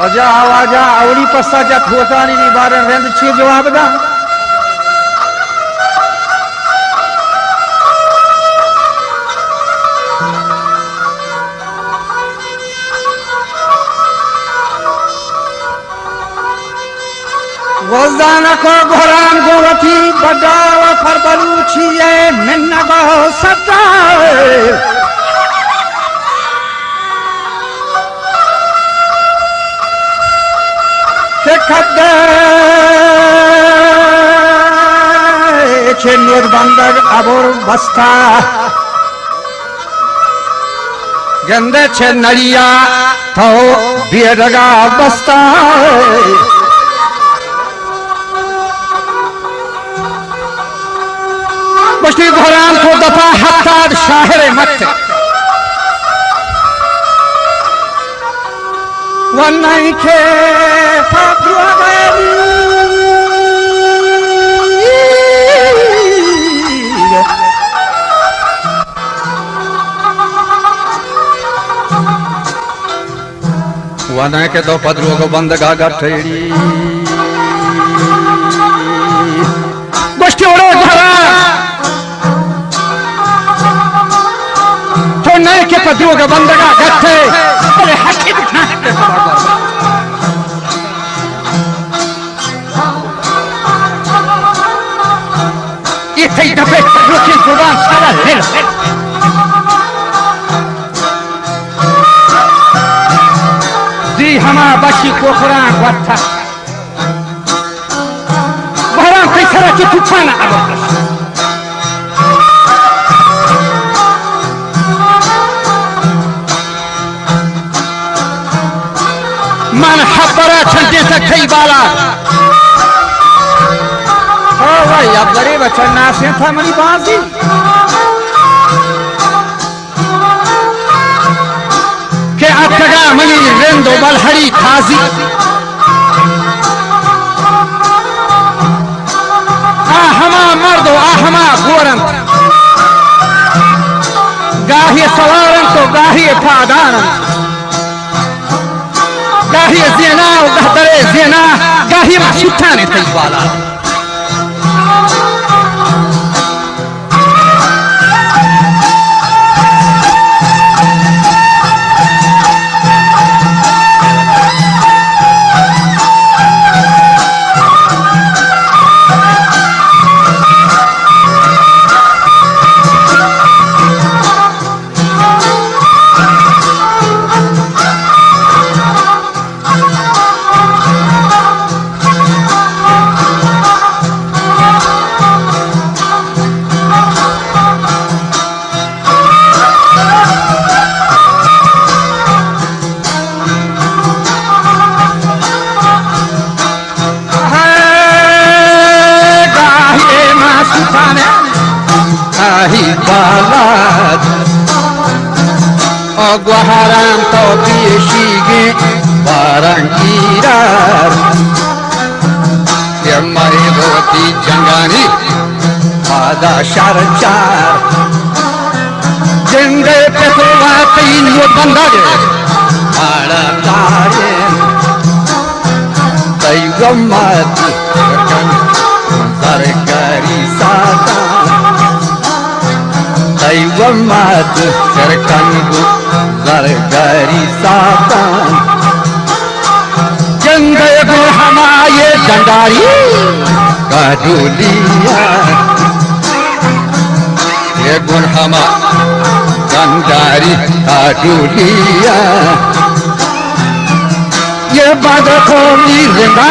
आजा आवाजा आवड़ी पस्सा जा थोतानी नी बारे रेंद छी जवाब दा वज़ाना को घोरान गोरथी बडाव फरबलू छिए मिन्ना गो सदा के खदे छे निर्बंधक अबोर बस्ता गंदे छे नरिया तो बियरगा बस्ता बस्ती घोरान को दफा हत्तार शाहरे मत वन्नाई के फातुआ गई वन्नाई के दो पदरों को बंद गागा ठेड़ी बस्ती ओढ़ो घरा नए के पतियों का बंदगा गट्ठे अरे हकी दिखा ये कई दफे रुकी जुबान सारा हिल जी हमारा बच्ची कोखरा वत्था बहरा कैसा की तूफान आ मन हबरा छंटे से कई बाला ओ भाई अब बड़े बच्चन नासे था मनी बाजी के अतगा मनी रेंदो बलहरी खाजी आहमा मर्दो आहमा गोरन गाही सवारन तो गाही फादान गाही ज़ेना और गहतरे ज़ेना गाही माशुता ने तई वाला Guaharan to bieshige barangirar yamari roti jangani ada sharchar jende petwa tin yo bandage ala tare daivamat kan sarkari sata daivamat sarkan सरकारी सातान जंग हमारे डंडारी का डोलिया ये गुण हमा डंडारी का डोलिया ये बात को जिंदा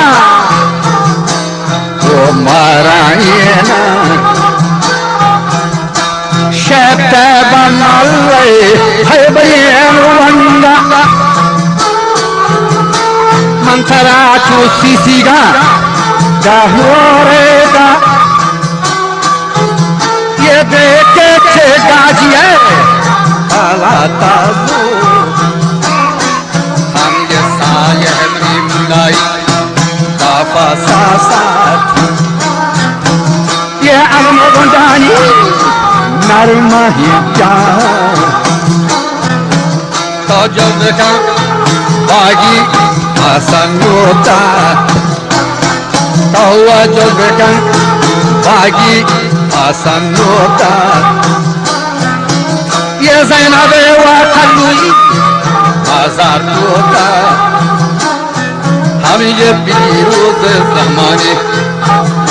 वो मारा ये ना शब्द बनाले है बयान वंदा मंत्रा चो सीसीगा जाहोरेगा ये देखे के गाजिए आलाता हम ये साये हमरी मुलाई काफा सासात ये अलम बंदानी नरमा ही क्या तो जब देखा बागी आसनोता कहवा जो बेटन बागी आसनोता ये ज़ैनबे वाखलुई आज़ार होता हम ये पीरोज ज़माने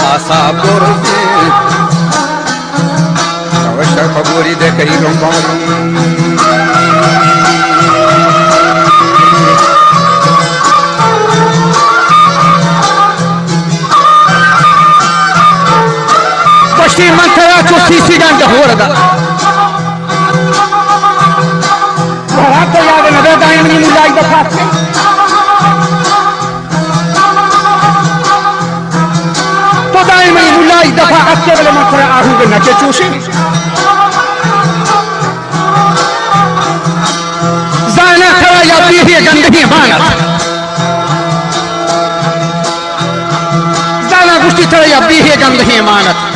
आसा बोरते अवश्य खबरी दे कहीं रंबालू पश्चिम मंत्रा चौथी सीजन हो रहा तो याद न दायमनी मुलाई दफा तो दायमनी मुलाई दफा अच्छे वाले मंत्रा आहू के नचे चूसे जाना खड़ा या पीढ़ी गंदगी बाना जाना गुस्ती थड़ा या पीढ़ी गंदगी मानत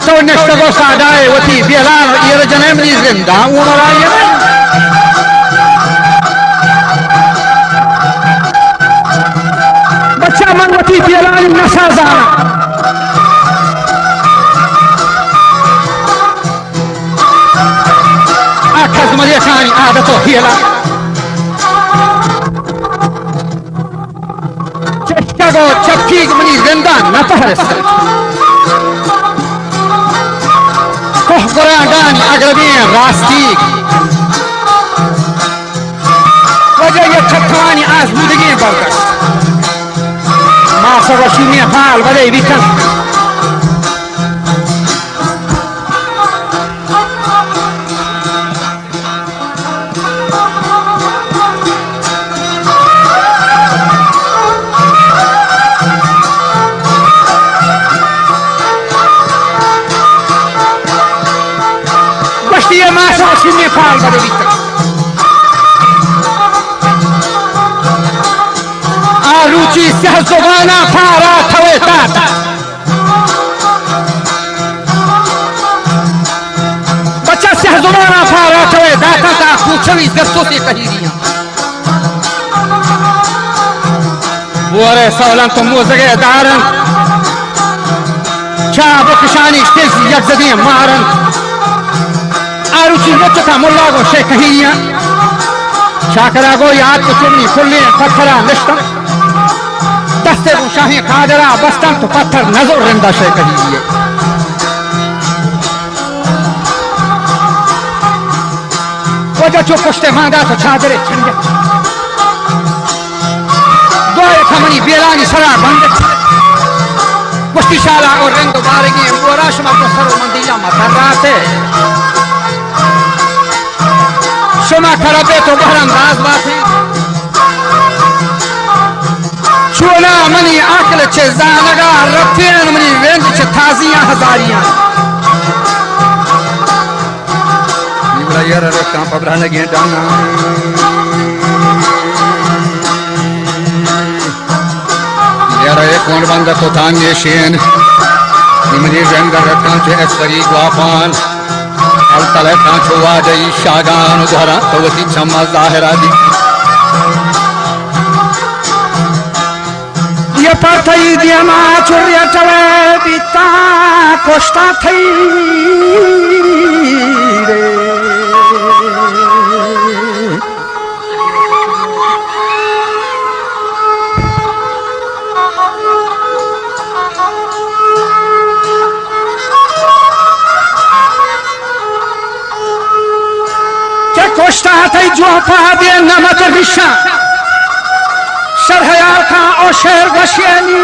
तो नेक्स्ट सादाए वती बिलाल ये जन्म नी जिंदा उमरा ये बच्चा मन वती बिलाल नसाजा आखस मजे खानी आदतो हिला चेष्टा को चक्की मनी जिंदा न पहरस Koran agrabiyen rastik Vajah ye çatmani az budegi barkas Masa vaşini hal vade bitan Şimdi faal bade bitti. Aluci sehzobana para tawetata. बच्चा सहजोबाना फारा तवे दाता ता पूछवी दस्तों से कही दिया बोरे सवालन तो मोज़गे दारन चाब किशानी स्टेज यकज़दी मारन आरुचि नचता मुल्ला को शेख कहिया शाकरा को याद को चुनी खुले पत्थरा निश्ता दस्ते को शाही कादरा बस्ता तो पत्थर नजर रंदा शेख कहिया वजह जो पुष्टे मांगा तो चादरे छंगे दोए खमनी बेलानी सरा बंद पुष्टी शाला और रंग बारगी बोराश में तो सरो मंदिला मतराते शुमा खराबे तो बहरम राज बाती चुना मनी आकल चे जानगा रफेन मनी वेंद चे थाजियां हजारियां निवला यार रखा पबरा लगे डाना यार एक कौन बंदा तो तांगे शेन निमनी वेंद रखा चे ऐसरी गुआफान अलतले कांचो वाजई शागान उधरा तो वती चम्मा जाहिरा दी ये पाथई दिया मा चुरिया चले बिता कोष्टा थई रे कोष्टा थई जो पादे नमक विशा शरहयार का और शेर गशियानी